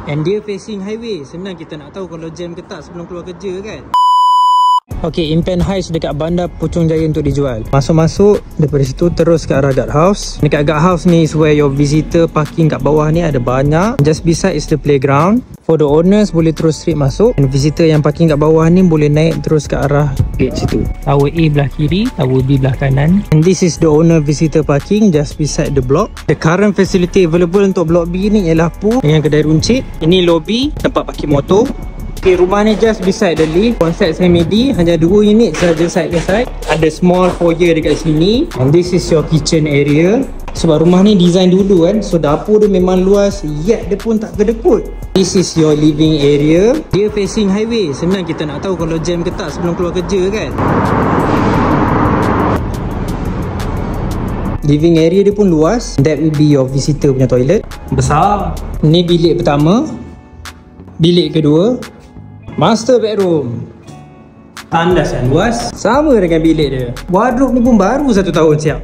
And dia facing highway. Senang kita nak tahu kalau jam ke tak sebelum keluar kerja kan. Okay, Impen Heights dekat Bandar Puchong Jaya untuk dijual. Masuk-masuk daripada situ terus ke arah guard house. Dekat guard house ni is where your visitor parking kat bawah ni ada banyak. Just beside is the playground. For the owners boleh terus straight masuk. And visitor yang parking kat bawah ni boleh naik terus ke arah gate situ. Tower A belah kiri, Tower B belah kanan. And this is the owner visitor parking just beside the block. The current facility available untuk block B ni ialah pool dengan kedai runcit. Ini lobby, tempat parking motor. Okay, rumah ni just beside the lift. Konsep semi-D, hanya 2 unit saja side by side. Ada small foyer dekat sini. And this is your kitchen area. Sebab rumah ni design dulu kan, so dapur dia memang luas, yet dia pun tak kedekut. This is your living area. Dia facing highway. Senang kita nak tahu kalau jam ke tak sebelum keluar kerja kan. Living area dia pun luas. That will be your visitor punya toilet. Besar. Ni bilik pertama. Bilik kedua. Master bedroom. Tandas yang luas. Sama dengan bilik dia. Wardrobe ni pun baru 1 tahun siap.